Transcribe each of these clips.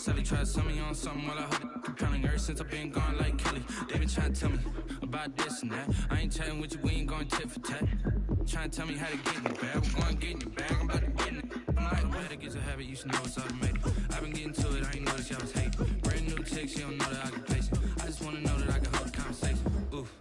sell it. Try to sell me on something while I hold it compelling. Ever since I've been gone like Kelly, they been trying to tell me about this and that. I ain't chatting with you, we ain't going tit for tat. Trying to tell me how to get in the bag. We're going to get in the bag, I'm about to get in it. I'm like, better get your habit, you should know it's automated. I've been getting to it, I ain't noticed y'all was hating. Brand new chick, she don't know that I can place it. I just want to know that I can hold a conversation. Oof,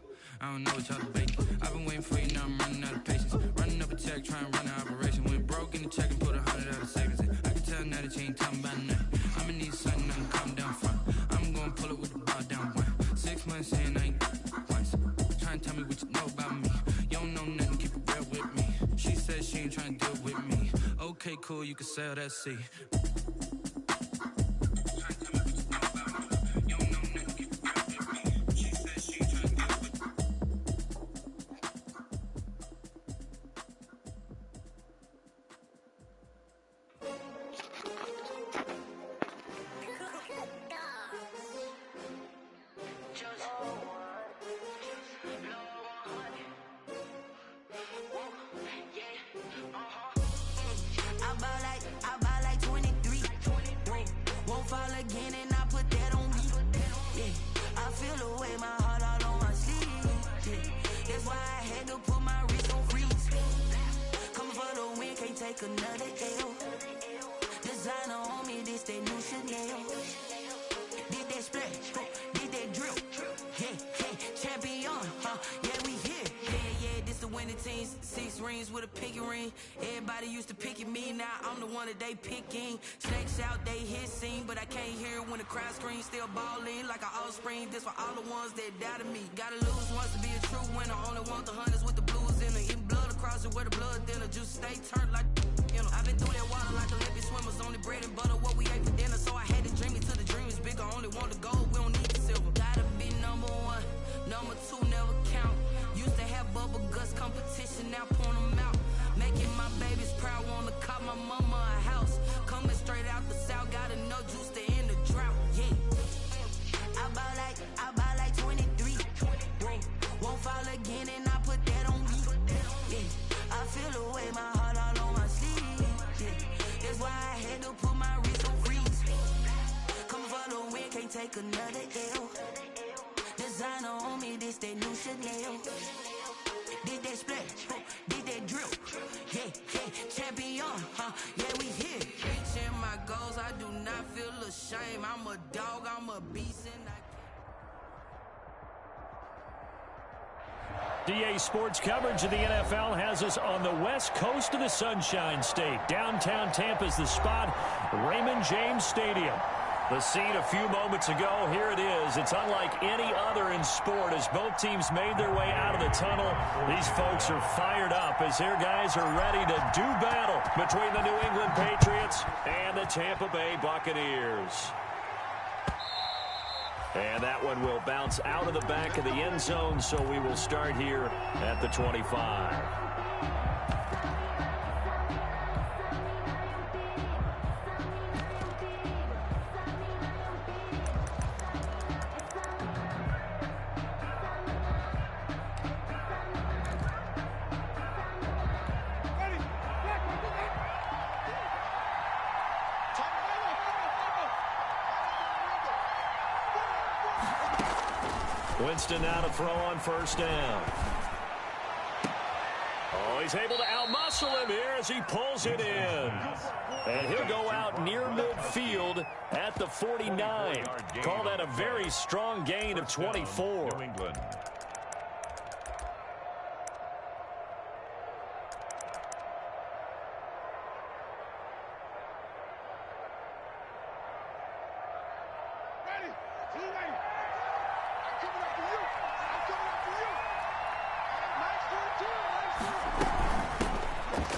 I don't know what y'all debating. I've been waiting for you, now I'm running out of patience. Running up a check, trying to run an operation. Went broke in the check and put 100 out of savings in. I can tell now that you ain't talking about nothing. I'ma need something I can calm down from. I'm gonna pull it with the bar down one. 6 months in, I ain't once. Trying to tell me what you know about me. You don't know nothing, keep it real with me. She said she ain't trying to deal with me. Okay, cool, you can sell that seat. They picking snakes out, they hissing, but I can't hear when the crowd screams. Still balling like an offspring. This for all the ones that doubted me. Gotta lose once to be a true winner. Only want the hunters with the blues in it. Eating blood across it where the blood thinner. Juice stay turned like you know. I've been through that water like Olympic swimmers. Only bread and butter what we ate for dinner. So I had to dream it till the dream is bigger. Only want the gold, we don't need the silver. Gotta be number one, number two never count. Used to have bubble guts competition, now point them out. Making my babies proud, wanna call my mama a house. Coming straight out the south, gotta know juice to end the drought, yeah. I buy like 23. Won't fall again and I put that on me, yeah. I feel the way, my heart all on my sleeve, yeah. That's why I had to put my wrist on freeze. Come for the win, can't take another L. Designer on me, this that new Chanel. Did that splash, did that drill, yeah, champion, yeah, we here. Reaching my goals, I do not feel ashamed. I'm a dog, I'm a beast, and DA Sports coverage of the NFL has us on the west coast of the Sunshine State. Downtown Tampa's the spot, Raymond James Stadium. The scene a few moments ago, here it is. It's unlike any other in sport as both teams made their way out of the tunnel. These folks are fired up as their guys are ready to do battle between the New England Patriots and the Tampa Bay Buccaneers. And that one will bounce out of the back of the end zone, so we will start here at the 25. Winston now to throw on first down. Oh, he's able to outmuscle him here as he pulls it in. And he'll go out near midfield at the 49. Call that a very strong gain of 24. New England.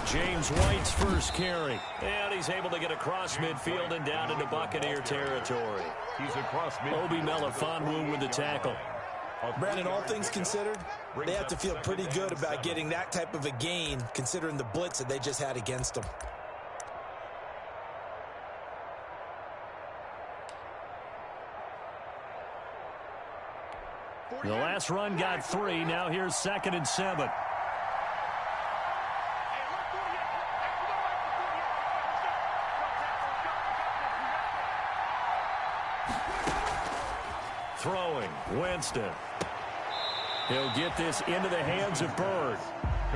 James White's first carry. And he's able to get across midfield and down into Buccaneer territory. He's across midfield. Obi Melifonwu with the tackle. Brandon, all things considered, they have to feel pretty good about getting that type of a gain, considering the blitz that they just had against them. The last run got 3. Now here's 2nd and 7. throwing. Winston. He'll get this into the hands of Byrd.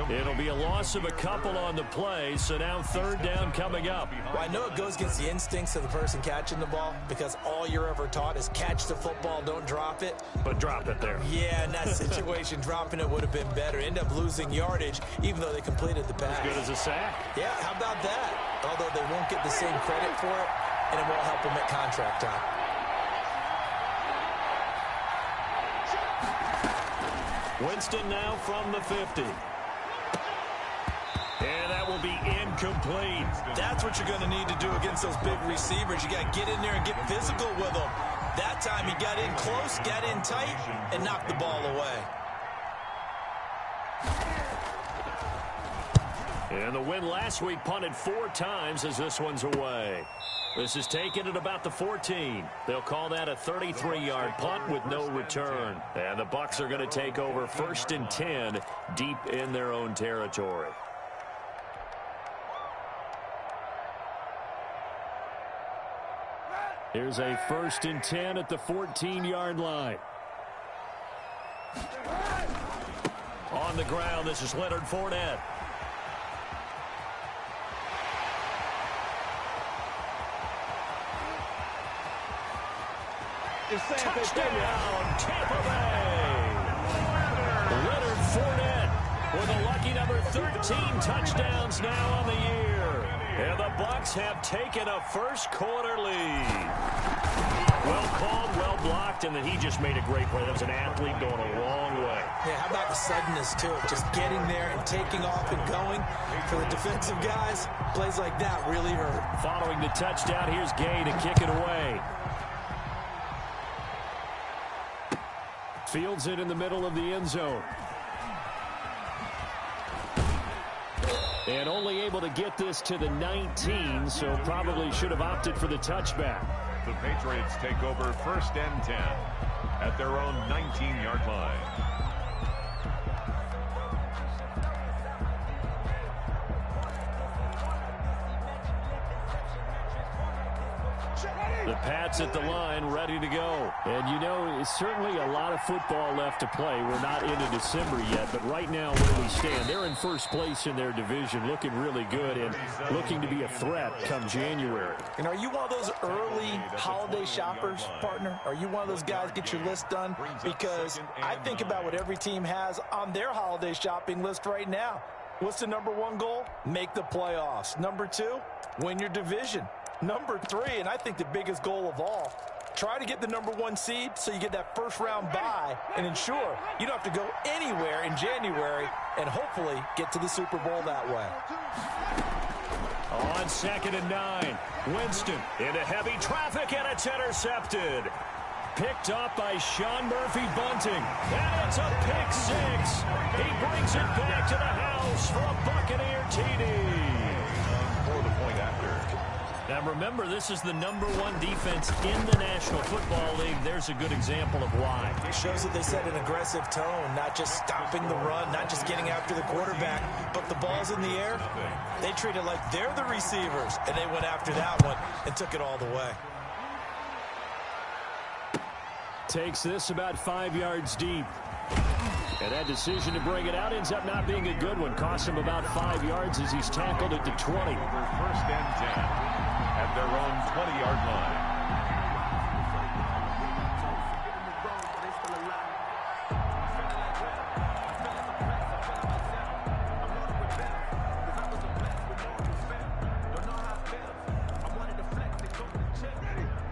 It'll be a loss of a couple on the play, so now third down coming up. Well, I know it goes against the instincts of the person catching the ball because all you're ever taught is catch the football, don't drop it. But drop it there. Yeah, in that situation, dropping it would have been better. End up losing yardage, even though they completed the pass. As good as a sack. Yeah, how about that? Although they won't get the same credit for it, and it won't help them at contract time. Winston now from the 50. And that will be incomplete. That's what you're going to need to do against those big receivers. You got to get in there and get physical with them. That time he got in close, got in tight, and knocked the ball away. And the win last week punted 4 times as this one's away. This is taken at about the 14. They'll call that a 33-yard punt with no return. And the Bucs are going to take over 1st and 10 deep in their own territory. Here's a 1st and 10 at the 14-yard line. On the ground, this is Leonard Fournette. Touchdown, Tampa Bay! Leonard Fournette with a lucky number 13 touchdowns now on the year. And the Bucs have taken a first-quarter lead. Well called, well blocked, and then he just made a great play. That was an athlete going a long way. Yeah, how about the suddenness, too? Just getting there and taking off and going. For the defensive guys, plays like that really hurt. Following the touchdown, here's Gay to kick it away. Fields it in the middle of the end zone. And only able to get this to the 19, so probably should have opted for the touchback. The Patriots take over 1st and 10 at their own 19-yard line. The Pats at the line, ready to go. And you know, it's certainly a lot of football left to play. We're not into December yet, but right now where we stand, they're in first place in their division, looking really good and looking to be a threat come January. And are you one of those early holiday shoppers, partner? Are you one of those guys get your list done? Because I think about what every team has on their holiday shopping list right now. What's the number 1 goal? Make the playoffs. Number 2, win your division. Number 3, and I think the biggest goal of all, try to get the number 1 seed so you get that first-round bye and ensure you don't have to go anywhere in January and hopefully get to the Super Bowl that way. On 2nd and 9, Winston into heavy traffic, and it's intercepted. Picked up by Sean Murphy-Bunting, and it's a pick 6. He brings it back to the house for a Buccaneer TD. For the point after. Now remember, this is the number 1 defense in the National Football League. There's a good example of why. It shows that they set an aggressive tone, not just stopping the run, not just getting after the quarterback, but the ball's in the air. They treat it like they're the receivers, and they went after that one and took it all the way. Takes this about 5 yards deep. And that decision to bring it out ends up not being a good one. Costs him about 5 yards as he's tackled at the 20. Over 1st and 10 at their own 20-yard line.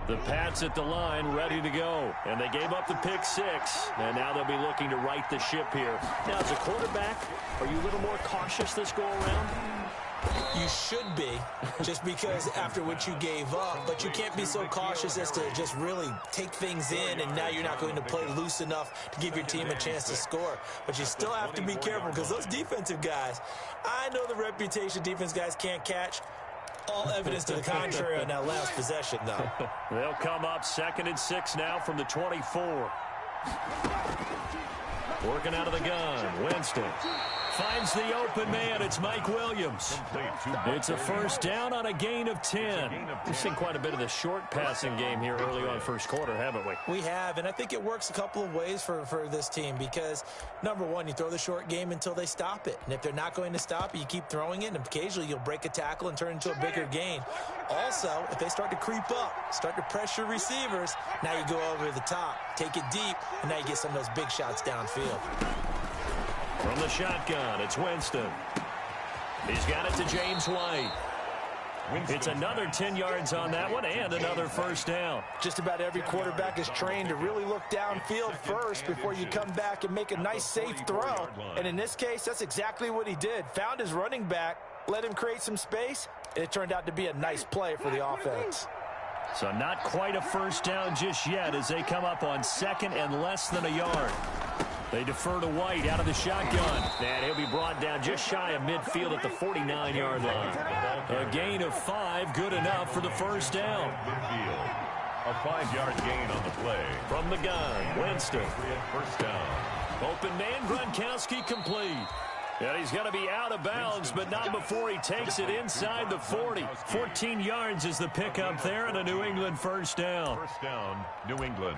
The Pats at the line, ready to go. And they gave up the pick 6. And now they'll be looking to right the ship here. Now, as a quarterback, are you a little more cautious this go-around? You should be, just because after what you gave up, but you can't be so cautious as to just really take things in, and now you're not going to play loose enough to give your team a chance to score. But you still have to be careful, because those defensive guys, I know the reputation defense guys can't catch. All evidence to the contrary on that last possession, though. They'll come up 2nd and 6 now from the 24. Working out of the gun, Winston. finds the open man. It's Mike Williams. It's a first down on a gain of 10. We've seen quite a bit of the short passing game here early on first quarter, haven't we? We have, and I think it works a couple of ways for this team because, number one, you throw the short game until they stop it. And if they're not going to stop it, you keep throwing it, and occasionally you'll break a tackle and turn into a bigger gain. Also, if they start to creep up, start to pressure receivers, now you go over the top, take it deep, and now you get some of those big shots downfield. From the shotgun, it's Winston. He's got it to James White. It's another 10 yards on that one and another first down. Just about every quarterback is trained to really look downfield first before you come back and make a nice, safe throw. And in this case, that's exactly what he did. Found his running back, let him create some space, and it turned out to be a nice play for the offense. So not quite a first down just yet as they come up on second and less than a yard. They defer to White out of the shotgun. And he'll be brought down just shy of midfield at the 49-yard line. A gain of 5, good enough for the first down. A 5-yard gain on the play. From the gun, Winston. First down. Open man, Gronkowski complete. And he's going to be out of bounds, but not before he takes it inside the 40. 14 yards is the pickup there and a New England first down. First down, New England.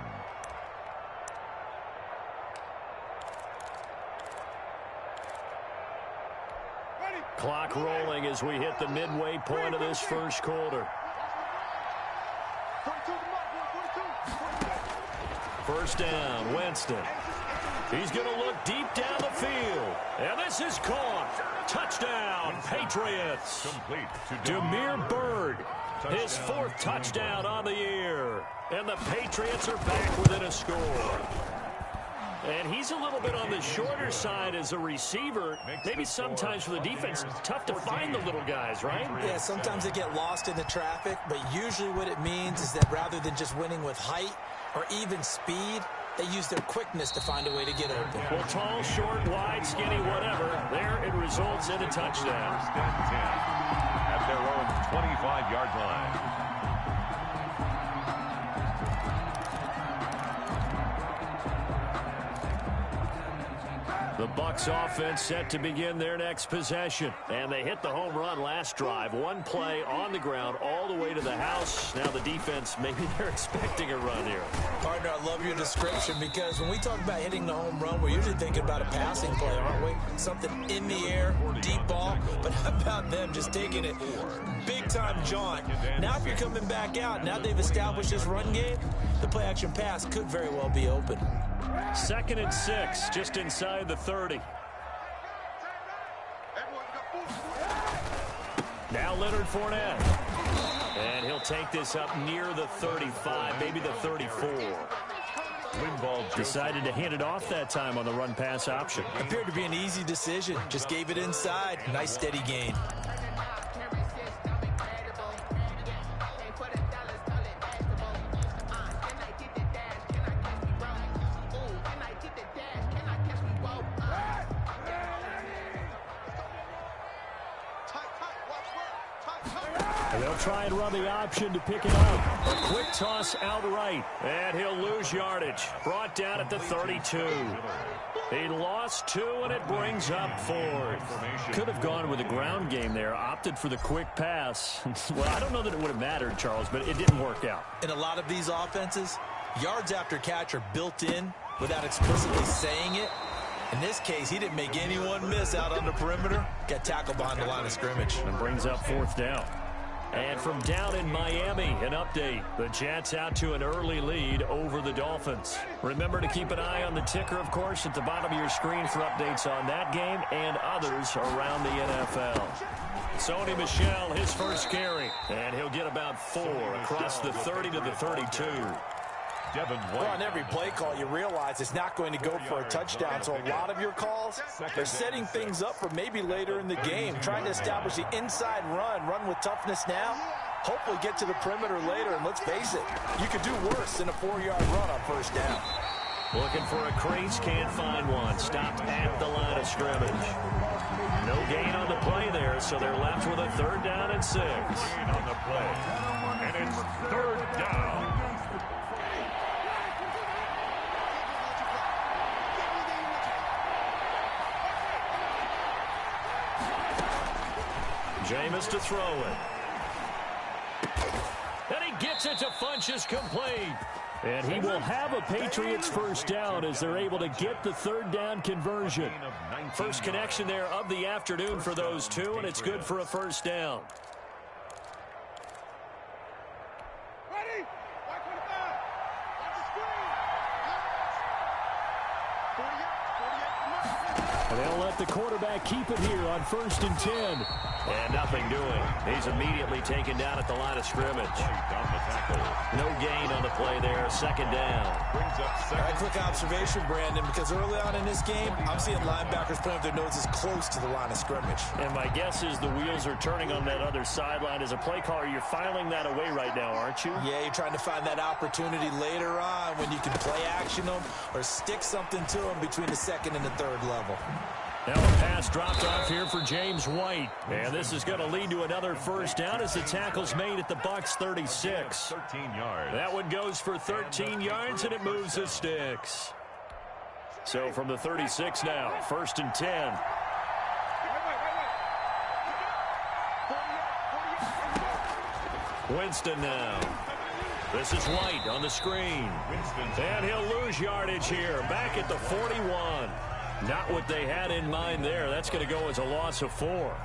Clock rolling as we hit the midway point of this first quarter. First down, Winston. He's going to look deep down the field. And this is caught. Touchdown, Patriots. Damiere Byrd, his 4th touchdown on the year. And the Patriots are back within a score. And he's a little bit on the shorter side as a receiver. Maybe sometimes for the defense, tough to find the little guys, right? Yeah, sometimes they get lost in the traffic, but usually what it means is that rather than just winning with height or even speed, they use their quickness to find a way to get open. Well, tall, short, wide, skinny, whatever, there it results in a touchdown. At their own 25-yard line. The Bucs offense set to begin their next possession. And they hit the home run last drive. One play on the ground all the way to the house. Now the defense, maybe they're expecting a run here. Partner, I love your description because when we talk about hitting the home run, we're usually thinking about a passing play, aren't we? Something in the air, deep ball. But how about them just taking it big-time jaunt? Now if you're coming back out, now they've established this run game, the play-action pass could very well be open. 2nd and 6, just inside the 30. Now Leonard Fournette. And he'll take this up near the 35, maybe the 34. Decided to hand it off that time on the run-pass option. Appeared to be an easy decision. Just gave it inside. Nice steady gain. They'll try and run the option to pick it up. A quick toss outright. And he'll lose yardage. Brought down at the 32. He lost 2, and it brings up 4th. Could have gone with a ground game there. Opted for the quick pass. Well, I don't know that it would have mattered, Charles, but it didn't work out. In a lot of these offenses, yards after catch are built in without explicitly saying it. In this case, he didn't make anyone miss out on the perimeter. Got tackled behind the line of scrimmage. And brings up 4th down. And from down in Miami, an update. The Jets out to an early lead over the Dolphins. Remember to keep an eye on the ticker, of course, at the bottom of your screen for updates on that game and others around the NFL. Sony Michel, his first carry. And he'll get about 4 across the 30 to the 32. Well, on every play call, you realize it's not going to go for a touchdown. So a lot of your calls, they're setting things up for maybe later in the game, trying to establish the inside run with toughness now, hopefully get to the perimeter later. And let's face it, you could do worse than a 4-yard run on first down. Looking for a crease, can't find one. Stopped at the line of scrimmage. No gain on the play there, so they're left with a 3rd down and 6. Gain on the play, and it's 3rd down. Jameis to throw it. And he gets it to Funchess complete. And he will have a Patriots first down as they're able to get the third down conversion. First connection there of the afternoon for those two, and it's good for a first down. Ready? Back 25. Watch the screen. And they'll let the quarterback keep it here on 1st and 10. And nothing doing. He's immediately taken down at the line of scrimmage. No gain on the play there. Second down. All right, quick observation, Brandon, because early on in this game, I'm seeing linebackers putting up their noses close to the line of scrimmage. And my guess is the wheels are turning on that other sideline. As a play caller, you're filing that away right now, aren't you? Yeah, you're trying to find that opportunity later on when you can play action them or stick something to them between the second and the third level. Now a pass dropped off here for James White. And this is going to lead to another first down as the tackle's made at the Bucs 36. 13 yards. That one goes for 13 yards, and it moves the sticks. So from the 36 now, 1st and 10. Winston now. This is White on the screen. And he'll lose yardage here. Back at the 41. Not what they had in mind there. That's going to go as a loss of 4.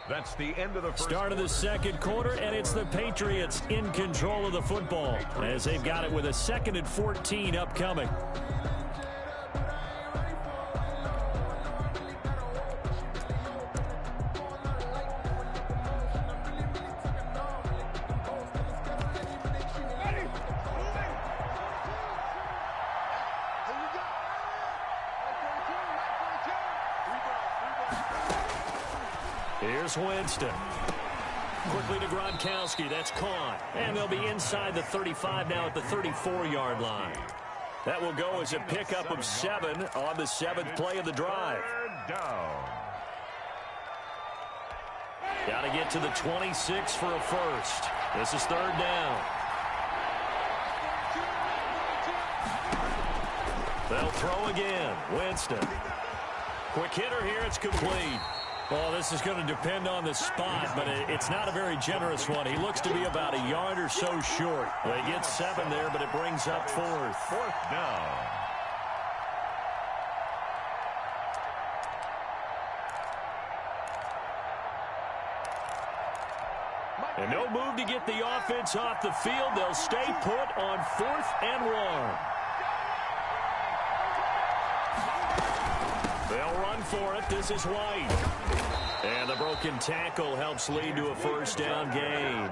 That's the end of the first Start of the second quarter, and it's the Patriots in control of the football as they've got it with a 2nd and 14 upcoming. Here's Winston. Quickly to Gronkowski. That's caught. And they'll be inside the 35 now at the 34-yard line. That will go as a pickup of 7 on the 7th play of the drive. down. Got to get to the 26 for a first. This is 3rd down. They'll throw again. Winston. Quick hitter here. It's complete. Well, this is going to depend on the spot, but it's not a very generous one. He looks to be about a yard or so short. They get 7 there, but it brings up 4th. 4th down. And no move to get the offense off the field. They'll stay put on 4th and 1. They'll run for it. This is White. And the broken tackle helps lead to a first down gain.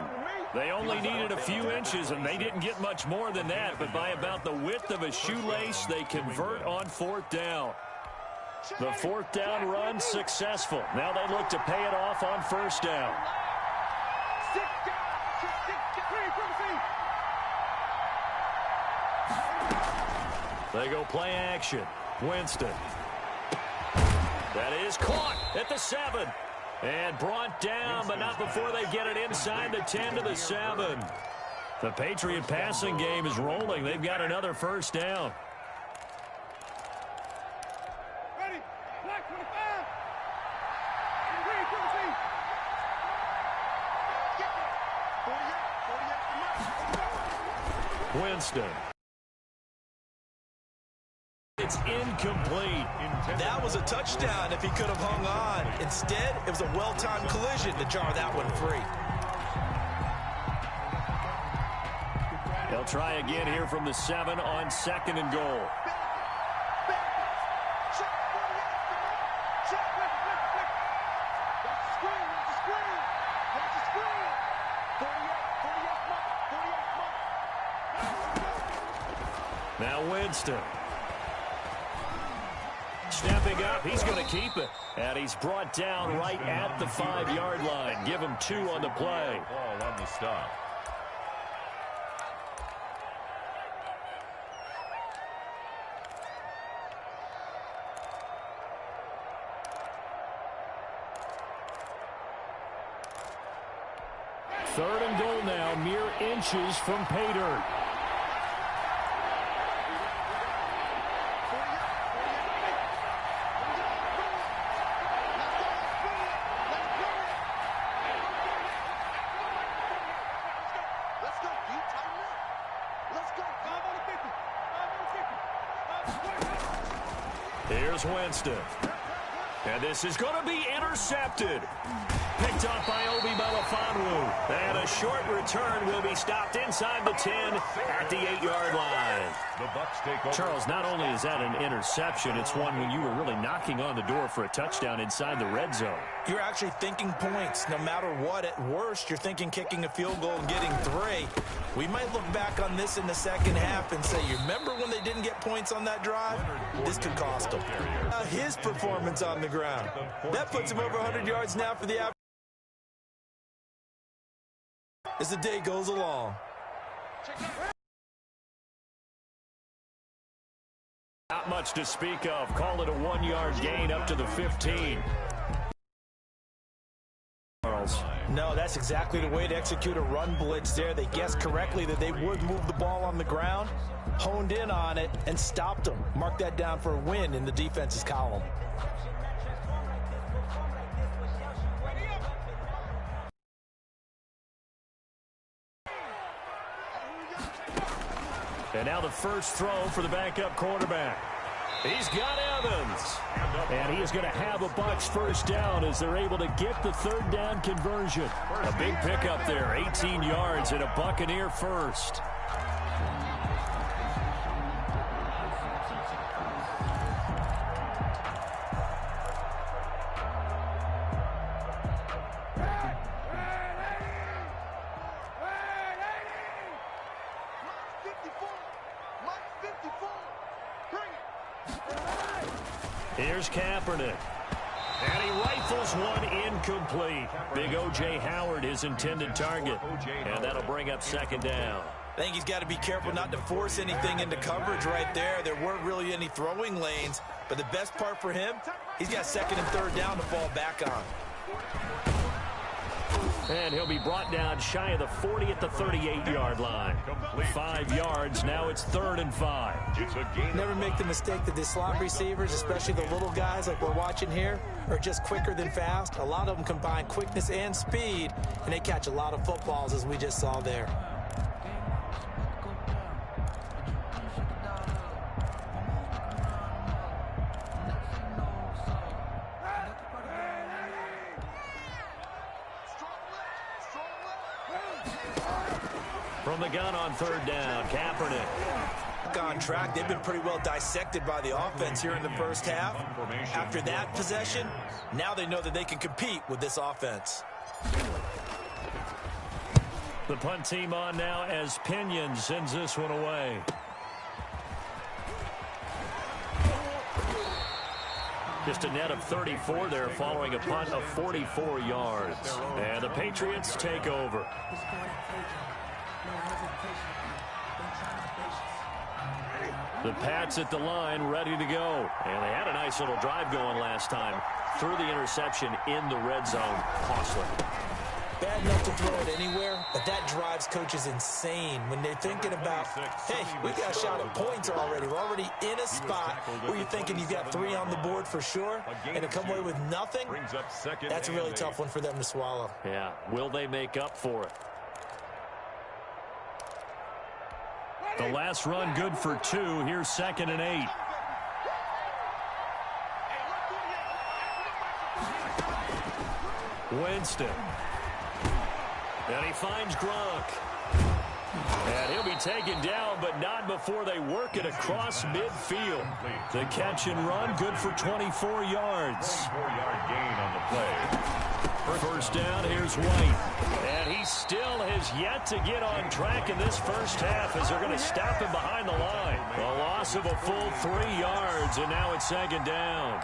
They only needed a few inches, and they didn't get much more than that. But by about the width of a shoelace, they convert on 4th down. The 4th down run successful. Now they look to pay it off on 1st down. They go play action. Winston. That is caught at the 7. And brought down, but not before they get it inside the 10 to the 7. The Patriot passing game is rolling. They've got another first down. Ready? Black 25. Winston. It's incomplete. That was a touchdown if he could have hung on. Instead, it was a well-timed collision to jar that one free. They'll try again here from the 7 on 2nd and goal. Now Winston. Stepping up, he's going to keep it. And he's brought down right at the 5-yard line. Give him 2 on the play. Ball on the stop. Third and goal now, mere inches from pay dirt. Here's Winston. And this is going to be intercepted. Picked up by Obi Melifonwu. And a short return will be stopped inside the 10 at the 8-yard line. The Bucks take over. Charles, not only is that an interception, it's one when you were really knocking on the door for a touchdown inside the red zone. You're actually thinking points. No matter what, at worst, you're thinking kicking a field goal and getting 3. We might look back on this in the second half and say, you remember when they didn't get points on that drive? This could cost them. His performance on the ground. That puts him over 100 yards now for the average. As the day goes along. Not much to speak of. Call it a 1-yard gain up to the 15. No, that's exactly the way to execute a run blitz there. They guessed correctly that they would move the ball on the ground, honed in on it, and stopped them. Mark that down for a win in the defense's column. And now the first throw for the backup quarterback. He's got Evans. And he is going to have a Bucs first down as they're able to get the 3rd down conversion. A big pickup there, 18 yards and a Buccaneer first. Here's Kaepernick. And he rifles one incomplete. Big O.J. Howard, his intended target. And that'll bring up 2nd down. I think he's got to be careful not to force anything into coverage right there. There weren't really any throwing lanes. But the best part for him, he's got 2nd and 3rd down to fall back on. And he'll be brought down shy of the 40 at the 38-yard line. 5 yards. Now it's 3rd and 5. Never make the mistake that the slot receivers, especially the little guys like we're watching here, are just quicker than fast. A lot of them combine quickness and speed, and they catch a lot of footballs, as we just saw there. From the gun on 3rd down, Kaepernick. On track. They've been pretty well dissected by the offense here in the first half. After that possession, now they know that they can compete with this offense. The punt team on now as Pinion sends this one away. Just a net of 34 there following a punt of 44 yards. And the Patriots take over. The Pats at the line, ready to go. And they had a nice little drive going last time. Threw the interception in the red zone. Costly. Bad enough to throw it anywhere, but that drives coaches insane when they're thinking about, hey, we got a shot at points already. We're already in a spot where you're thinking you've got 3 on the board for sure, and to come away with nothing, that's a really tough one for them to swallow. Yeah, will they make up for it? The last run good for 2. Here's 2nd and 8. Winston. And he finds Gronk. And he'll be taken down, but not before they work it across midfield. The catch and run good for 24 yards. 4-yard gain on the play. First down, here's White. And he still has yet to get on track in this first half as they're going to stop him behind the line. A loss of a full 3 yards, and now it's 2nd down.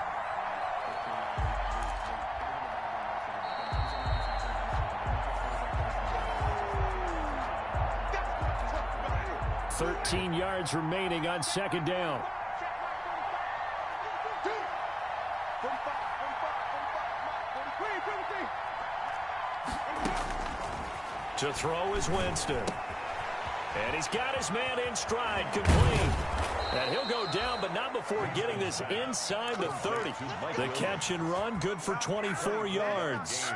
$13 yards remaining on 2nd down. To throw is Winston. And he's got his man in stride, complete. And he'll go down, but not before getting this inside the 30. The catch and run, good for 24 yards.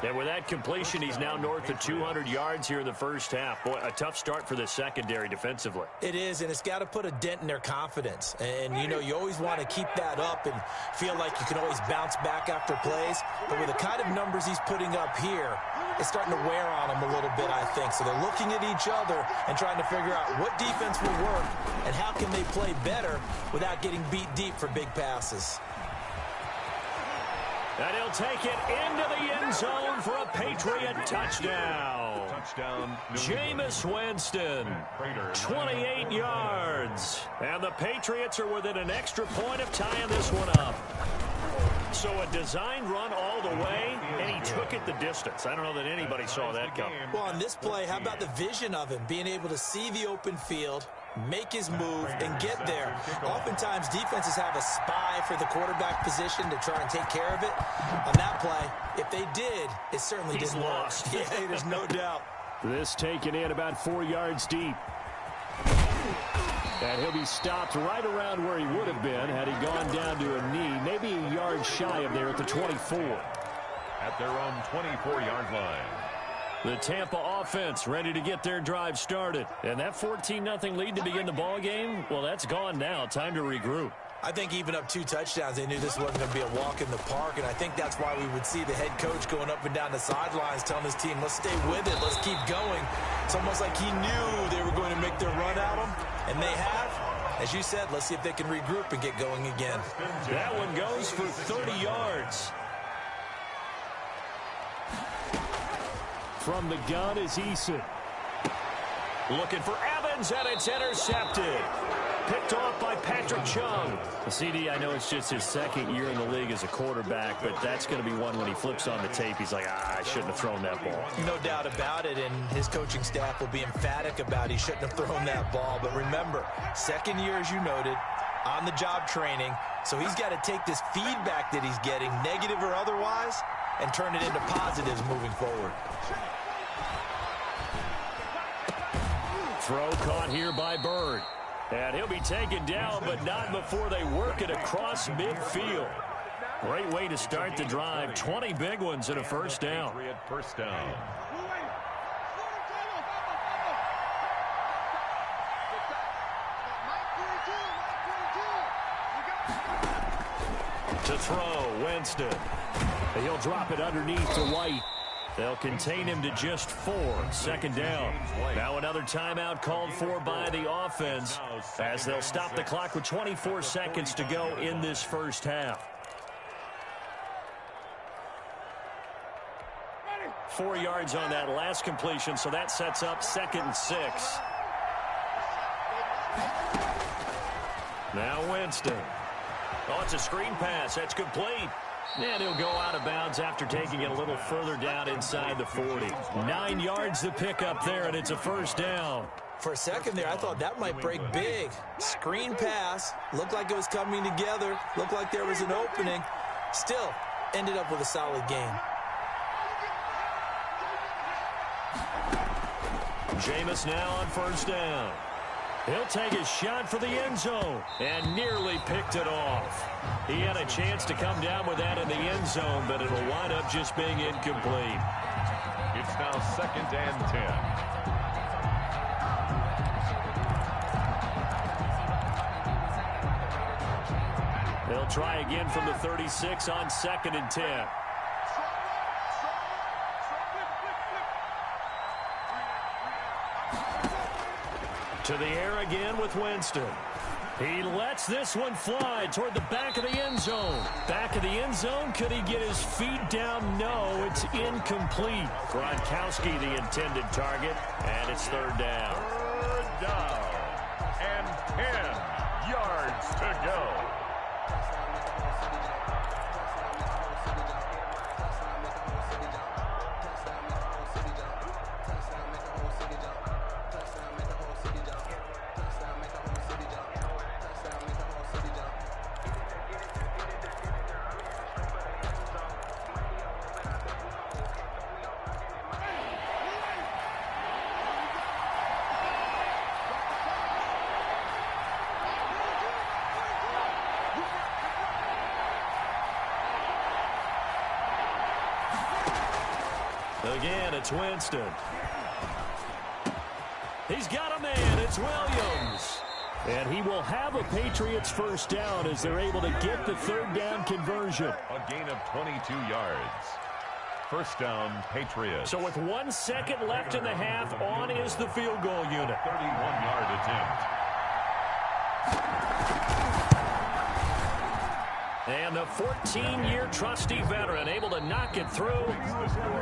And with that completion, he's now north of 200 yards here in the first half. Boy, a tough start for the secondary defensively. It is, and it's got to put a dent in their confidence. And, you know, you always want to keep that up and feel like you can always bounce back after plays. But with the kind of numbers he's putting up here, it's starting to wear on them a little bit, I think. So they're looking at each other and trying to figure out what defense will work and how can they play better without getting beat deep for big passes. And he'll take it into the end zone for a Patriot touchdown. Jameis Winston, 28 yards. And the Patriots are within an extra point of tying this one up. So a designed run all the way, and he took it the distance. I don't know that anybody saw that coming. Well, on this play, how about the vision of him, being able to see the open field, make his move, and get there. Oftentimes, defenses have a spy for the quarterback position to try and take care of it. On that play, if they did, it certainly didn't work. Yeah, there's no doubt. This taken in about 4 yards deep. And he'll be stopped right around where he would have been had he gone down to a knee, maybe a yard shy of there at the 24. At their own 24-yard line. The Tampa offense ready to get their drive started. And that 14-0 lead to begin the ball game, well, that's gone now. Time to regroup. I think even up 2 touchdowns, they knew this wasn't going to be a walk in the park, and I think that's why we would see the head coach going up and down the sidelines telling his team, let's stay with it, let's keep going. It's almost like he knew they were going to make their run at him, and they have. As you said, let's see if they can regroup and get going again. That one goes for 30 yards. From the gun is Eason. Looking for Evans, and it's intercepted. Picked off by Patrick Chung. The CD, I know it's just his second year in the league as a quarterback, but that's going to be one when he flips on the tape, he's like, I shouldn't have thrown that ball. No doubt about it, and his coaching staff will be emphatic about he shouldn't have thrown that ball. But remember, second year, as you noted, on-the-job training, so he's got to take this feedback that he's getting, negative or otherwise, and turn it into positives moving forward. Throw caught here by Bird. And he'll be taken down, but not before they work it across midfield. Great way to start the drive. 20 big ones and a first down. First down. To throw, Winston. He'll drop it underneath to White. They'll contain him to just 4. Second down. Now another timeout called for by the offense as they'll stop the clock with 24 seconds to go in this first half. 4 yards on that last completion, so that sets up 2nd and 6. Now Winston. Oh, it's a screen pass. That's complete. And he'll go out of bounds after taking it a little further down inside the 40. 9 yards to pick up there, and it's a first down. For a second there, I thought that might break big. Screen pass. Looked like it was coming together. Looked like there was an opening. Still, ended up with a solid game. Jameis now on first down. He'll take a shot for the end zone and nearly picked it off. He had a chance to come down with that in the end zone, but it'll wind up just being incomplete. It's now 2nd and 10. They'll try again from the 36 on 2nd and 10. To the air again with Winston. He lets this one fly toward the back of the end zone. Back of the end zone. Could he get his feet down? No, it's incomplete. Gronkowski the intended target, and it's 3rd down. 3rd down and 10 yards to go. Again, it's Winston. He's got a man. It's Williams. And he will have a Patriots first down as they're able to get the third down conversion. A gain of 22 yards. First down, Patriots. So with 1 second left in the half, on is the field goal unit. 31-yard attempt. And the 14-year trusty veteran able to knock it through.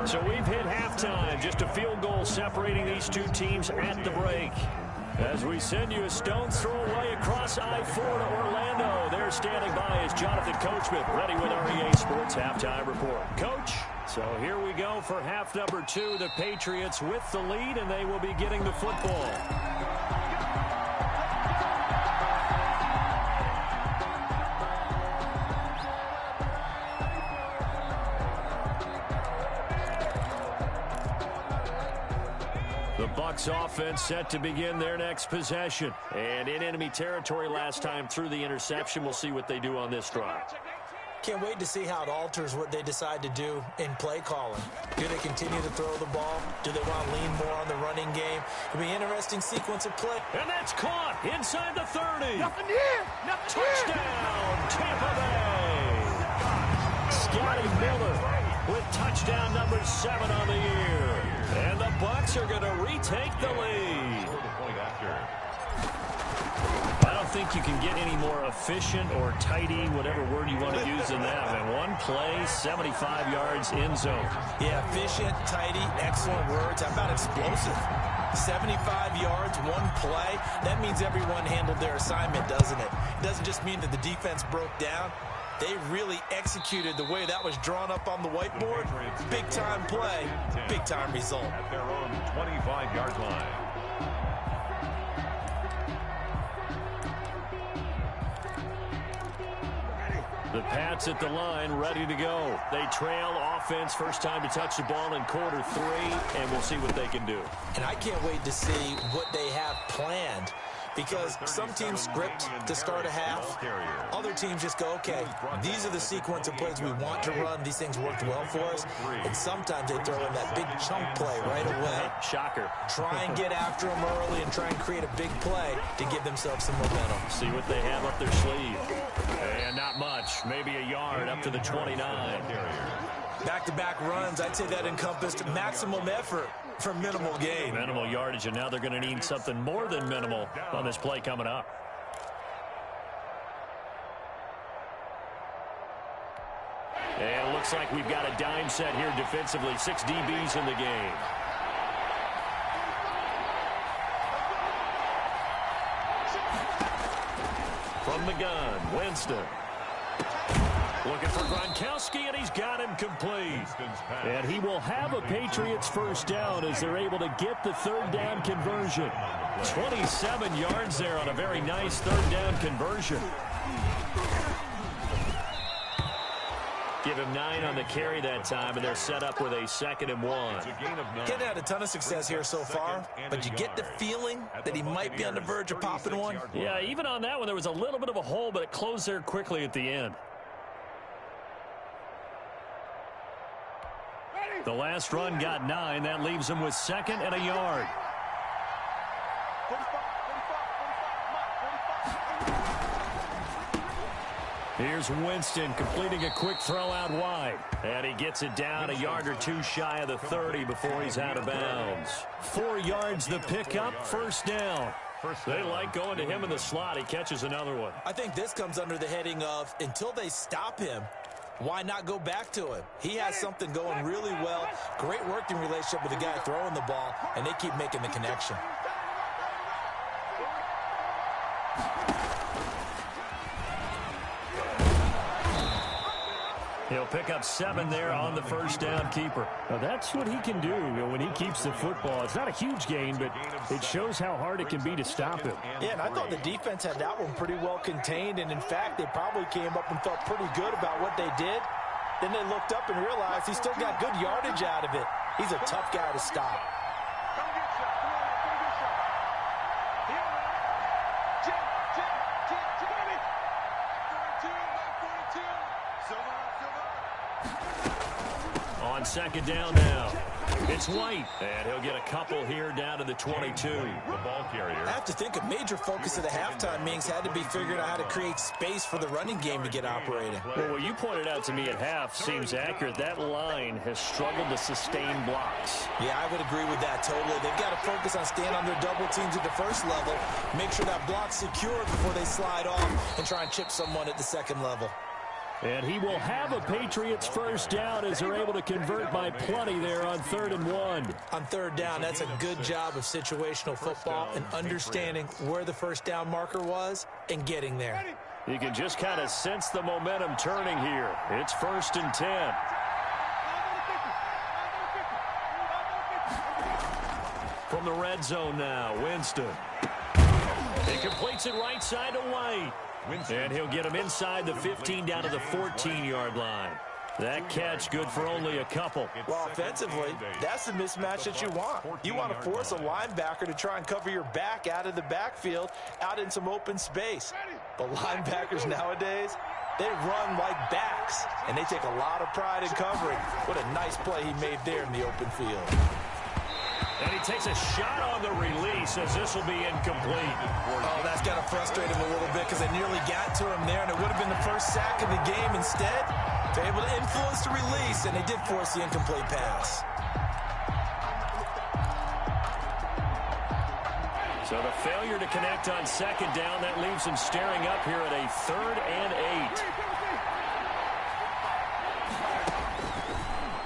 So we've hit halftime. Just a field goal separating these two teams at the break. As we send you a stone's throw away across I-4 to Orlando. There standing by is Jonathan Coachman, ready with REA Sports Halftime Report. Coach, so here we go for half number 2. The Patriots with the lead, and they will be getting the football. The Bucs offense set to begin their next possession. And in enemy territory last time through the interception. We'll see what they do on this drive. Can't wait to see how it alters what they decide to do in play calling. Do they continue to throw the ball? Do they want to lean more on the running game? It'll be an interesting sequence of play. And that's caught inside the 30. Nothing here. Nothing here. Touchdown, Tampa Bay. Scotty Miller with touchdown number 7 on the year. And the Bucs are going to retake the lead. I don't think you can get any more efficient or tidy, whatever word you want to use in that. And one play, 75 yards in zone. Yeah, efficient, tidy, excellent words. How about explosive? 75 yards, one play. That means everyone handled their assignment, doesn't it? It doesn't just mean that the defense broke down. They really executed the way that was drawn up on the whiteboard. Big-time play, big-time result. At their own 25-yard line. The Pats at the line, ready to go. They trail offense, first time to touch the ball in quarter 3, and we'll see what they can do. And I can't wait to see what they have planned, because some teams script to start a half. Other teams just go, okay, these are the sequence of plays we want to run. These things worked well for us. And sometimes they throw in that big chunk play right away. Shocker. Try and get after them early and try and create a big play to give themselves some momentum. See what they have up their sleeve. And not much, maybe a yard up to the 29. Back-to-back runs, I'd say that encompassed maximum effort for minimal gain. Minimal yardage, and now they're going to need something more than minimal on this play coming up. And it looks like we've got a dime set here defensively. 6 DBs in the game. From the gun, Winston. Looking for Gronkowski, and he's got him complete. And he will have a Patriots first down as they're able to get the third down conversion. 27 yards there on a very nice third down conversion. Give him 9 on the carry that time, and they're set up with a 2nd and 1. Getting had a ton of success here so far, but you get the feeling that he might be on the verge of popping one. Yeah, even on that one, there was a little bit of a hole, but it closed there quickly at the end. The last run got 9. That leaves him with 2nd and a yard. Here's Winston completing a quick throw out wide. And he gets it down a yard or 2 shy of the 30 before he's out of bounds. 4 yards the pickup, first down. They like going to him in the slot. He catches another one. I think this comes under the heading of until they stop him, why not go back to him? He has something going really well. Great working relationship with the guy throwing the ball, and they keep making the connection. He'll pick up 7 there on the first down keeper. Now that's what he can do when he keeps the football. It's not a huge gain, but it shows how hard it can be to stop him. Yeah, and I thought the defense had that one pretty well contained, and in fact, they probably came up and felt pretty good about what they did. Then they looked up and realized he still got good yardage out of it. He's a tough guy to stop. On second down now, it's White, and he'll get a couple here down to the 22. The ball carrier. I have to think a major focus of the halftime meetings had to be figuring out how to create space for the running game to get operating. Well, what you pointed out to me at half seems accurate. That line has struggled to sustain blocks. Yeah, I would agree with that totally. They've got to focus on staying on their double teams at the first level, make sure that block's secured before they slide off and try and chip someone at the second level. And he will have a Patriots first down as they're able to convert by plenty there on 3rd and 1. On third down, that's a good job of situational football and understanding where the first down marker was and getting there. You can just kind of sense the momentum turning here. It's 1st and 10. From the red zone now, Winston. He completes it right side to White. And he'll get him inside the 15 down to the 14-yard line. That catch good for only a couple. Well, offensively, that's the mismatch that you want. You want to force a linebacker to try and cover your back out of the backfield, out in some open space. But linebackers nowadays, they run like backs, and they take a lot of pride in covering. What a nice play he made there in the open field. And he takes a shot on the release as this will be incomplete. Oh, that's got to frustrate him a little bit because they nearly got to him there, and it would have been the first sack of the game. Instead, they're able to influence the release, and they did force the incomplete pass. So the failure to connect on second down, that leaves him staring up here at a 3rd and 8.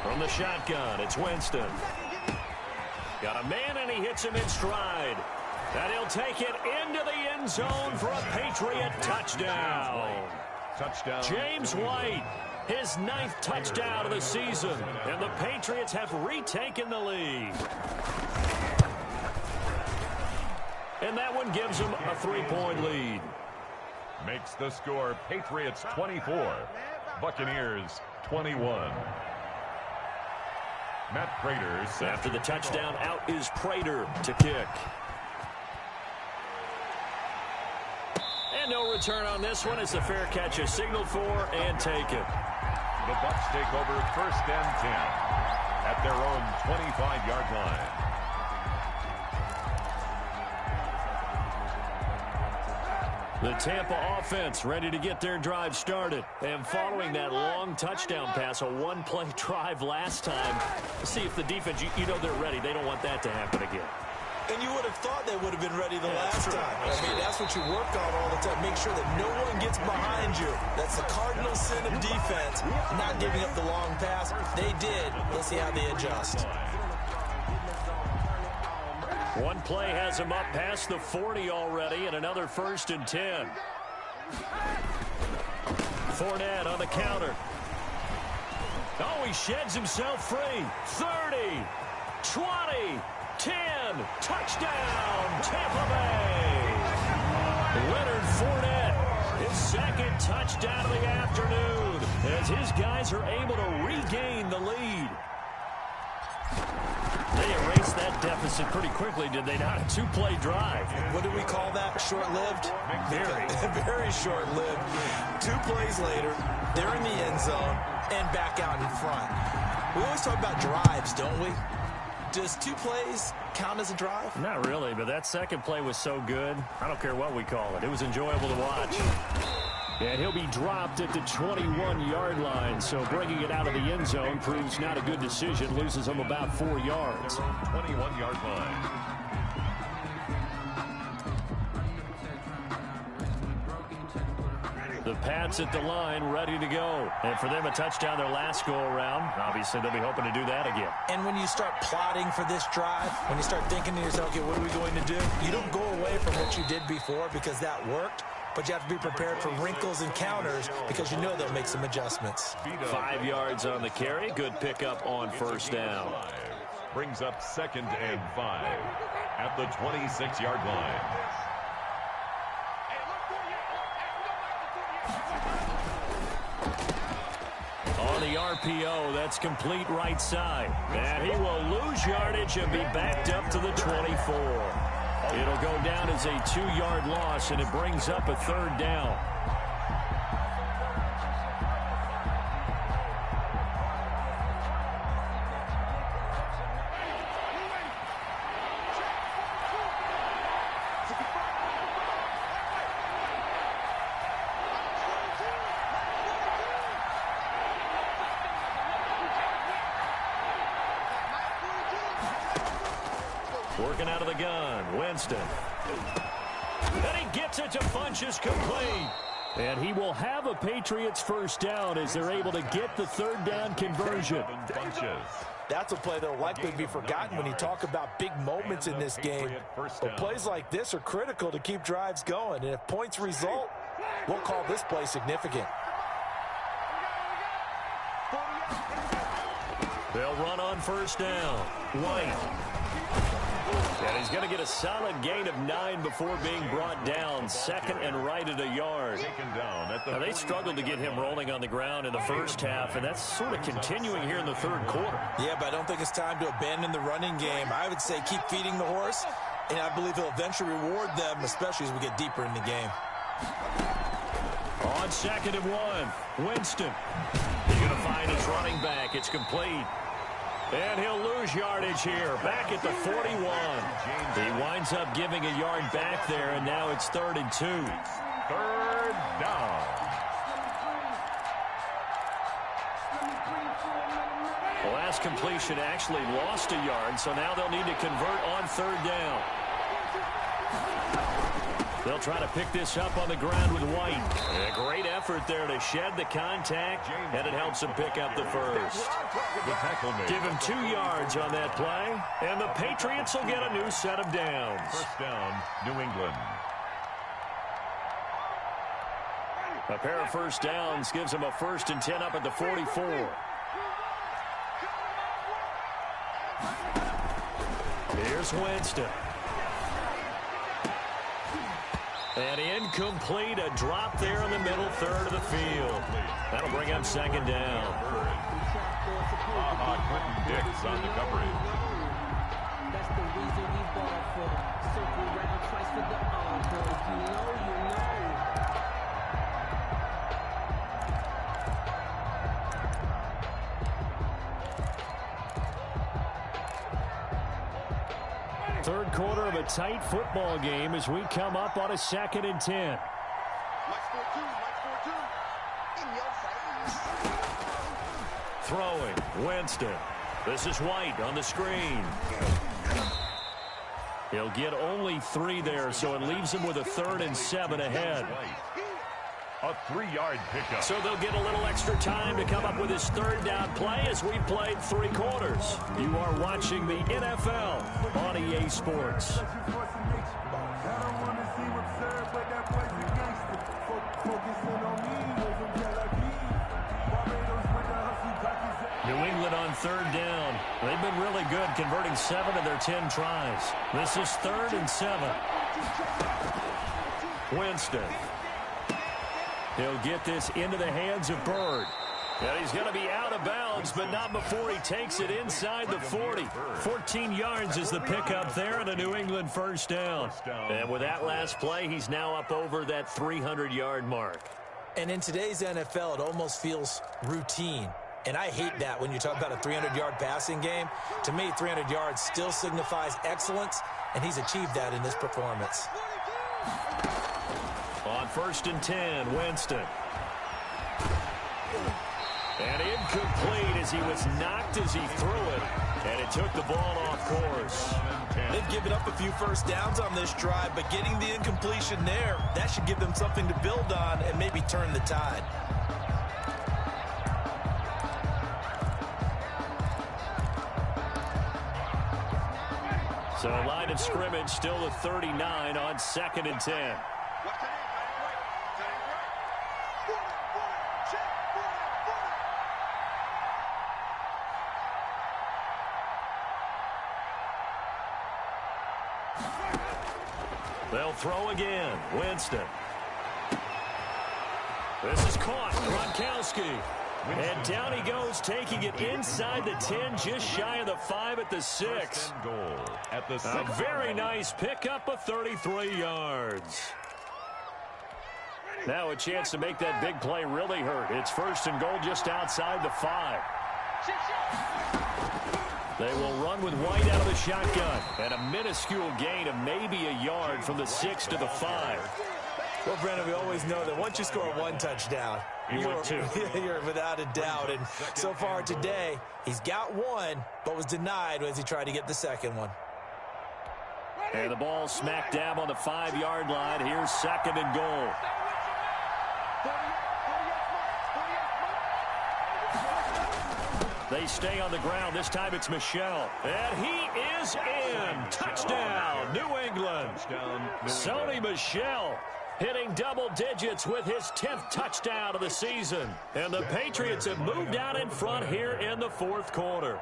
From the shotgun, it's Winston. Got a man, and he hits him in stride. And he'll take it into the end zone for a Patriot touchdown. Touchdown. James White, his 9th touchdown of the season. And the Patriots have retaken the lead. And that one gives them a 3-point lead. Makes the score Patriots 24, Buccaneers 21. Matt Prater. After the touchdown, out is Prater to kick. And no return on this one as the fair catch is signaled for and taken. The Bucs take over 1st and 10 at their own 25-yard line. The Tampa offense ready to get their drive started. And following that long touchdown pass, a one-play drive last time, see if the defense, you know they're ready. They don't want that to happen again. And you would have thought they would have been ready the last time. I mean, that's what you work on all the time. Make sure that no one gets behind you. That's the cardinal sin of defense, not giving up the long pass. They did. Let's see how they adjust. One play has him up past the 40 already, and another 1st and 10. Fournette on the counter. Oh, he sheds himself free. 30, 20, 10, touchdown, Tampa Bay. Leonard Fournette, his 2nd touchdown of the afternoon, as his guys are able to regain the lead. They erased that deficit pretty quickly, did they not? A 2-play drive. What do we call that? Short-lived? Very. Very short-lived. 2 plays later, they're in the end zone and back out in front. We always talk about drives, don't we? Does 2 plays count as a drive? Not really, but that second play was so good. I don't care what we call it. It was enjoyable to watch. And he'll be dropped at the 21-yard line, so bringing it out of the end zone proves not a good decision. Loses him about 4 yards. 21-yard line. The Pats at the line, ready to go. And for them, a touchdown their last go-around. Obviously, they'll be hoping to do that again. And when you start plotting for this drive, when you start thinking to yourself, okay, what are we going to do? You don't go away from what you did before because that worked. But you have to be prepared for wrinkles and counters because you know they'll make some adjustments. 5 yards on the carry. Good pickup on 1st down. Brings up 2nd and 5 at the 26-yard line. On the RPO, that's complete right side. And he will lose yardage and be backed up to the 24. It'll go down as a 2-yard loss, and it brings up a 3rd down. Working out of the gun, Winston. And he gets it to Funchess complete. And he will have a Patriots first down as they're able to get the third down conversion. That's a play that will likely be forgotten when you talk about big moments in this game. But plays like this are critical to keep drives going. And if points result, we'll call this play significant. They'll run on first down. White. And he's going to get a solid gain of 9 before being brought down. Second and right at a yard. Now, they struggled to get him rolling on the ground in the first half, and that's sort of continuing here in the third quarter. Yeah, but I don't think it's time to abandon the running game. I would say keep feeding the horse, and I believe he'll eventually reward them, especially as we get deeper in the game. On 2nd and 1, Winston. He's going to find his running back. It's complete. And he'll lose yardage here, back at the 41. He winds up giving a yard back there, and now it's 3rd and 2. 3rd down. The last completion actually lost a yard, so now they'll need to convert on 3rd down. They'll try to pick this up on the ground with White. And a great effort there to shed the contact, and it helps him pick up the first. Give him 2 yards on that play, and the Patriots will get a new set of downs. First down, New England. A pair of first downs gives him a 1st and 10 up at the 44. Here's Winston. And incomplete, a drop there in the middle third of the field. That'll bring him 2nd down. Quentin Dix on the coverage. That's the reason we ball for. Circle round twice for the encore. If you know, you know. Third quarter of a tight football game as we come up on a 2nd and 10. Throwing, Winston. This is White on the screen. He'll get only 3 there, so it leaves him with a 3rd and 7 ahead. A 3-yard pickup. So they'll get a little extra time to come up with his 3rd down play as we played 3 quarters. You are watching the NFL on EA Sports. New England on 3rd down. They've been really good, converting 7 of their 10 tries. This is 3rd and 7. Winston. He'll get this into the hands of Byrd. And he's going to be out of bounds, but not before he takes it inside the 40. 14 yards is the pickup there, and a New England first down. And with that last play, he's now up over that 300-yard mark. And in today's NFL, it almost feels routine. And I hate that when you talk about a 300-yard passing game. To me, 300 yards still signifies excellence, and he's achieved that in this performance. On 1st and 10, Winston. And incomplete as he was knocked as he threw it. And it took the ball off course. They've given up a few first downs on this drive, but getting the incompletion there, that should give them something to build on and maybe turn the tide. So line of scrimmage still the 39 on 2nd and 10. They'll throw again. Winston. This is caught. Gronkowski. And down he goes, taking it inside the 10, just shy of the 5 at the 6. A very nice pickup of 33 yards. Now a chance to make that big play really hurt. It's 1st and goal just outside the 5. They will run with White out of the shotgun. And a minuscule gain of maybe a yard from the 6 to the 5. Well, Brennan, we always know that once you score 1 touchdown, you're without a doubt. And so far today, he's got 1, but was denied as he tried to get the 2nd one. And the ball smack dab on the 5-yard line. Here's 2nd and goal. They stay on the ground. This time it's Michel. And he is in. Touchdown, New England. Sony Michel hitting double digits with his 10th touchdown of the season. And the Patriots have moved out in front here in the 4th quarter.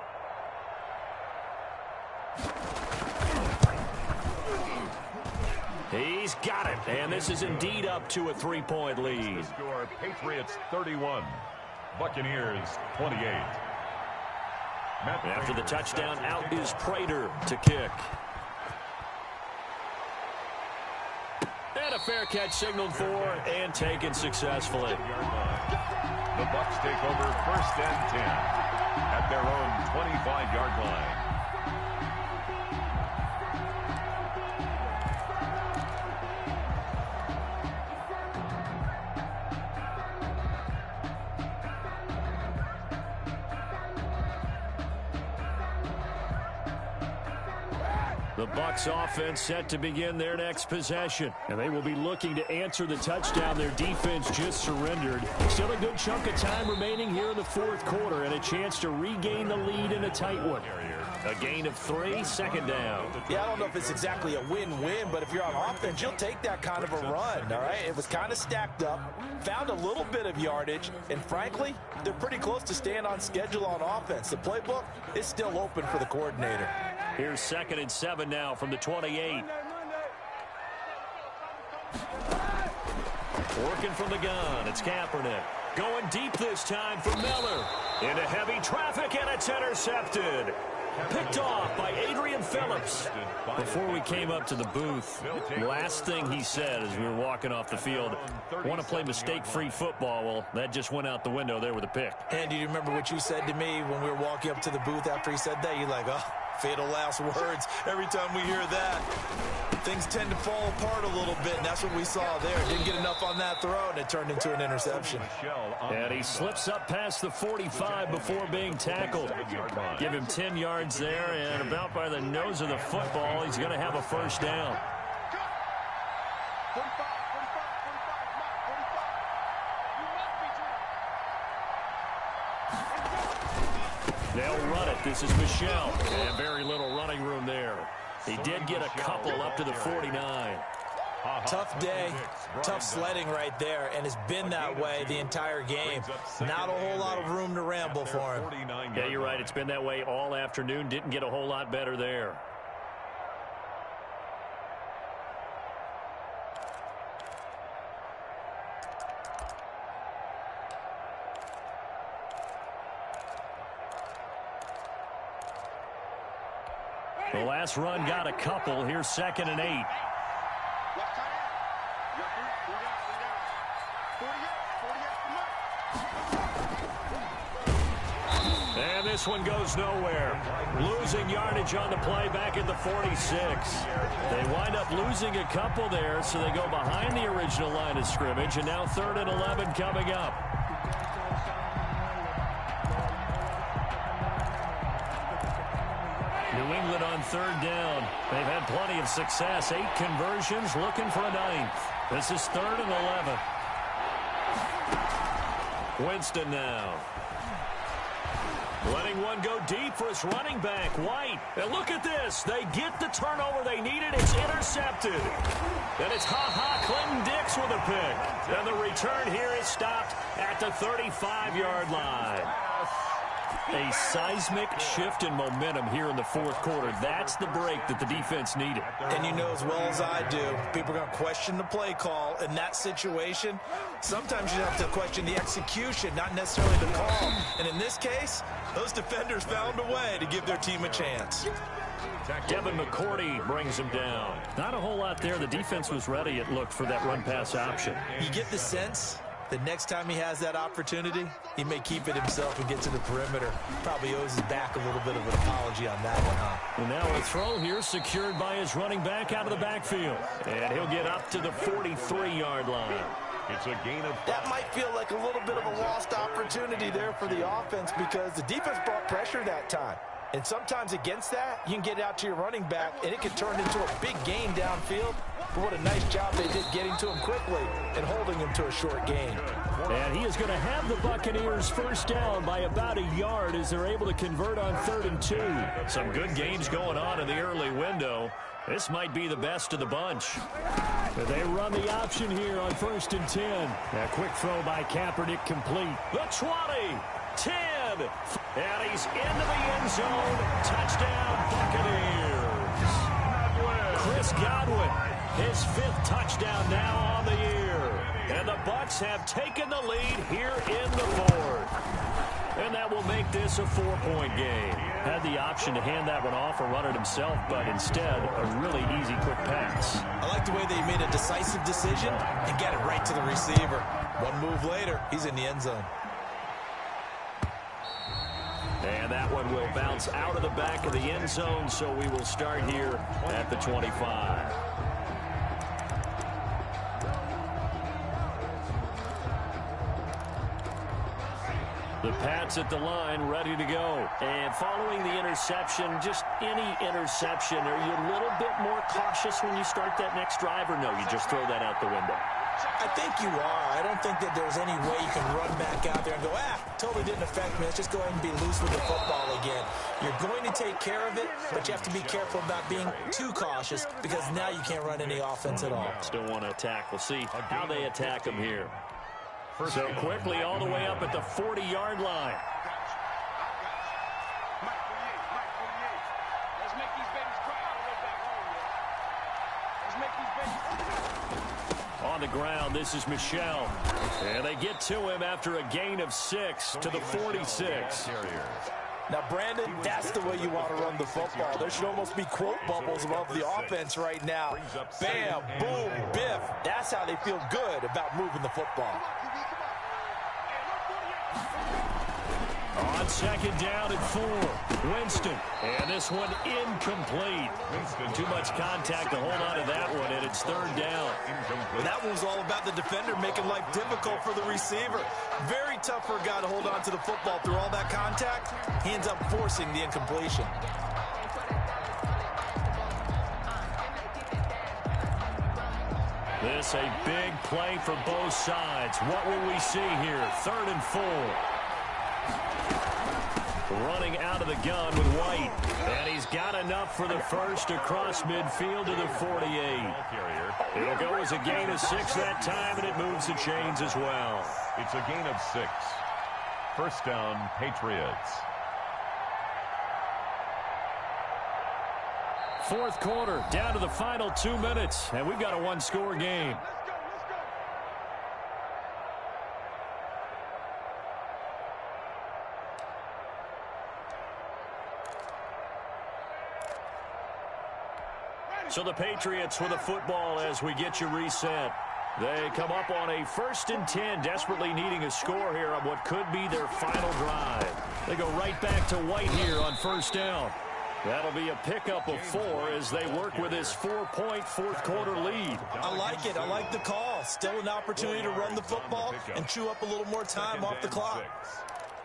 He's got it. And this is indeed up to a 3-point lead. The score, Patriots 31, Buccaneers 28. After the touchdown, out is Prater to kick. And a fair catch signaled for and taken successfully. The Bucs take over 1st and 10 at their own 25-yard line. The Bucs offense set to begin their next possession. And they will be looking to answer the touchdown their defense just surrendered. Still a good chunk of time remaining here in the 4th quarter and a chance to regain the lead in a tight one. A gain of 3, 2nd down. Yeah, I don't know if it's exactly a win-win, but if you're on offense, you'll take that kind of a run, all right? It was kind of stacked up, found a little bit of yardage, and frankly, they're pretty close to staying on schedule on offense. The playbook is still open for the coordinator. Here's 2nd and 7 now from the 28. Working from the gun, it's Kaepernick. Going deep this time for Miller. Into heavy traffic, and it's intercepted. Picked off by Adrian Phillips. Before we came up to the booth, last thing he said as we were walking off the field, want to play mistake-free football. Well, that just went out the window there with a pick. And do you remember what you said to me when we were walking up to the booth after he said that? You're like, oh, fatal last words. Every time we hear that, things tend to fall apart a little bit, and that's what we saw there. Didn't get enough on that throw, and it turned into an interception. And he slips up past the 45 before being tackled. Give him 10 yards there, and about by the nose of the football, he's going to have a 1st down. They'll run it. This is Michel. And very little running room there. He did get a couple up to the 49. Tough day, tough sledding right there, and it's been that way the entire game. Not a whole lot of room to ramble for him. Yeah, you're right. It's been that way all afternoon. Didn't get a whole lot better there. The last run got a couple. Here's 2nd and 8. And this one goes nowhere. Losing yardage on the play back at the 46. They wind up losing a couple there, so they go behind the original line of scrimmage, and now 3rd and 11 coming up. New England on 3rd down. They've had plenty of success. 8 conversions, looking for a 9th. This is 3rd and 11. Winston now. Letting one go deep for his running back, White. And look at this. They get the turnover they needed. It's intercepted. And it's Clinton Dix with a pick. And the return here is stopped at the 35-yard line. A seismic shift in momentum here in the 4th quarter. That's the break that the defense needed. And you know as well as I do, people are going to question the play call in that situation. Sometimes you have to question the execution, not necessarily the call. And in this case, those defenders found a way to give their team a chance. Devin McCourty brings him down. Not a whole lot there. The defense was ready, it looked, for that run-pass option. You get the sense the next time he has that opportunity, he may keep it himself and get to the perimeter. Probably owes his back a little bit of an apology on that one, huh? And now a throw here secured by his running back out of the backfield. And he'll get up to the 43-yard line. It's a gain of 5. That might feel like a little bit of a lost opportunity there for the offense because the defense brought pressure that time. And sometimes against that, you can get out to your running back, and it can turn into a big gain downfield. But what a nice job they did getting to him quickly and holding him to a short gain. And he is going to have the Buccaneers first down by about a yard as they're able to convert on 3rd and 2. Some good gains going on in the early window. This might be the best of the bunch. But they run the option here on 1st and 10. A quick throw by Kaepernick complete. The 20, 10, and he's into the end zone. Touchdown, Buccaneers. Chris Godwin, his 5th touchdown now on the year. And the Bucs have taken the lead here in the 4th. And that will make this a 4-point game. Had the option to hand that one off or run it himself, but instead, a really easy quick pass. I like the way they made a decisive decision and get it right to the receiver. One move later, he's in the end zone. And that one will bounce out of the back of the end zone, so we will start here at the 25. The Pats at the line, ready to go. And following the interception, just any interception, are you a little bit more cautious when you start that next drive, or no, you just throw that out the window? I think you are. I don't think that there's any way you can run back out there and go, totally didn't affect me. Let's just go ahead and be loose with the football again. You're going to take care of it, but you have to be careful about being too cautious because now you can't run any offense at all. Still want to attack. We'll see how they attack them here. So quickly all the way up at the 40-yard line. On the ground, this is Michel. And they get to him after a gain of 6 to the 46. Now, Brandon, that's the way you want to run the football. There should almost be quote bubbles above the offense right now. Bam, boom, biff. That's how they feel good about moving the football. On 2nd down and 4, Winston. And this one incomplete. Too much contact to hold on to that one, and it's 3rd down. That one was all about the defender making life difficult for the receiver. Very tough for a guy to hold on to the football through all that contact. He ends up forcing the incompletion. This a big play for both sides. What will we see here? 3rd and 4. Running out of the gun with White. And he's got enough for the first across midfield to the 48. It'll go as a gain of 6 that time, and it moves the chains as well. It's a gain of 6. First down, Patriots. 4th quarter, down to the final 2 minutes, and we've got a 1-score game. So the Patriots with the football as we get you reset. They come up on a 1st and 10, desperately needing a score here on what could be their final drive. They go right back to White here on 1st down. That'll be a pickup of 4 as they work with this 4-point 4th quarter lead. I like it. I like the call. Still an opportunity to run the football and chew up a little more time off the clock.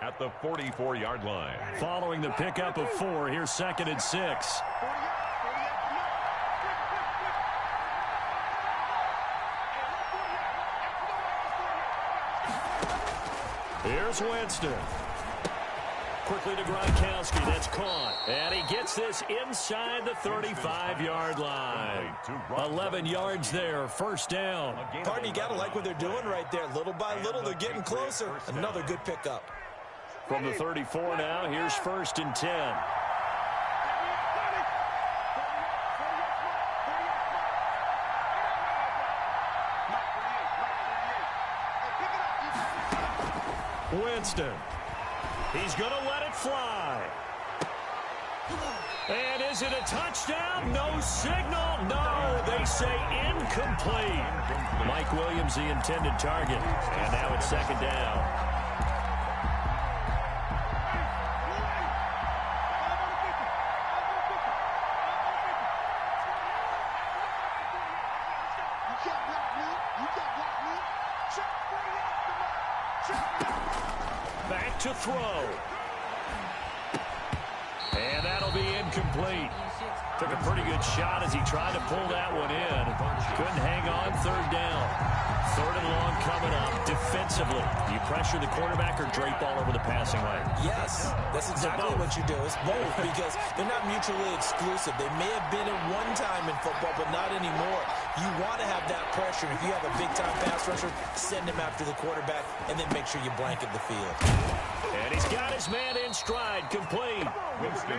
At the 44-yard line. Following the pickup of 4, here's 2nd and 6. Here's Winston. Quickly to Gronkowski. That's caught. And he gets this inside the 35-yard line. 11 yards there. 1st down. Pardon, you got to like what they're doing right there. Little by little, they're getting closer. Another good pickup. From the 34 now, here's 1st and 10. Winston. He's going to let it fly. And is it a touchdown? No signal. No, they say incomplete. Mike Williams, the intended target. And now it's 2nd down. Back to throw. And that'll be incomplete. Took a pretty good shot as he tried to pull that one in. Couldn't hang on. Third down. Third and long coming up. Defensively, you pressure the quarterback or drape all over the passing lane? Yes, that's exactly what you do. It's both because they're not mutually exclusive. They may have been at one time in football, but not anymore. You want to have that pressure. If you have a big-time pass rusher, send him after the quarterback, and then make sure you blanket the field. And he's got his man in stride, complete.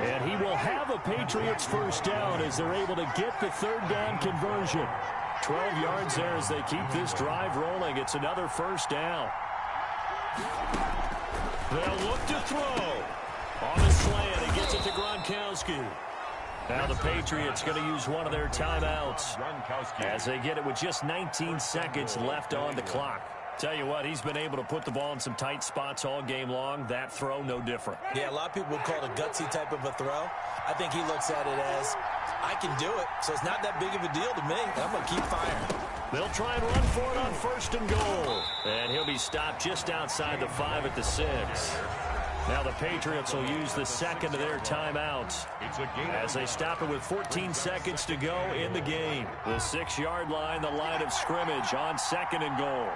And he will have a Patriots first down as they're able to get the third down conversion. 12 yards there as they keep this drive rolling. It's another first down. They'll look to throw. On the slant, he gets it to Gronkowski. Now the Patriots going to use one of their timeouts as they get it with just 19 seconds left on the clock. Tell you what, he's been able to put the ball in some tight spots all game long. That throw, no different. Yeah, a lot of people would call it a gutsy type of a throw. I think he looks at it as, I can do it, so it's not that big of a deal to me. I'm going to keep firing. They'll try and run for it on first and goal. And he'll be stopped just outside the 5 at the 6. Now the Patriots will use the second of their timeouts as they stop it with 14 seconds to go in the game. The 6-yard line, the line of scrimmage on second and goal.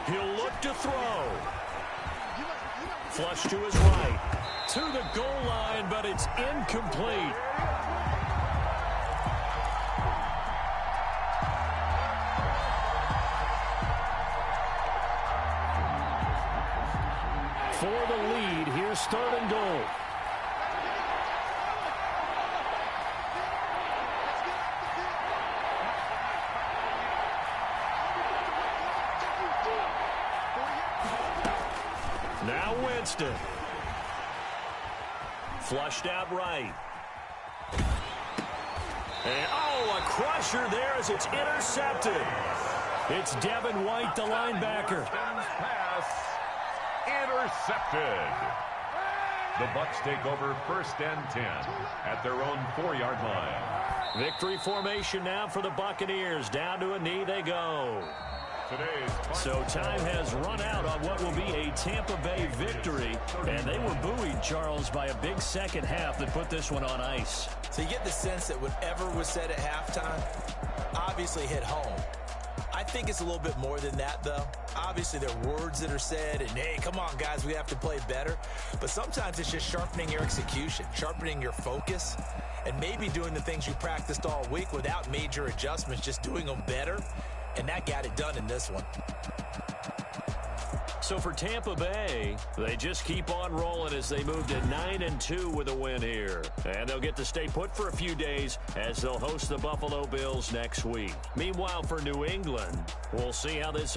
He'll look to throw. Flush to his right. To the goal line, but it's incomplete. For the lead, here's third and goal. Now Winston. Flushed out right. And, a crusher there as it's intercepted. It's Devin White, the linebacker. Pass intercepted. The Bucs take over first and 10 at their own 4-yard line. Victory formation now for the Buccaneers. Down to a knee they go. So time has run out on what will be a Tampa Bay victory. And they were buoyed, Charles, by a big second half that put this one on ice. So you get the sense that whatever was said at halftime obviously hit home. I think it's a little bit more than that, though. Obviously, there are words that are said, and, hey, come on, guys, we have to play better. But sometimes it's just sharpening your execution, sharpening your focus, and maybe doing the things you practiced all week without major adjustments, just doing them better. And that got it done in this one. So for Tampa Bay, they just keep on rolling as they move to 9-2 with a win here. And they'll get to stay put for a few days as they'll host the Buffalo Bills next week. Meanwhile, for New England, we'll see how this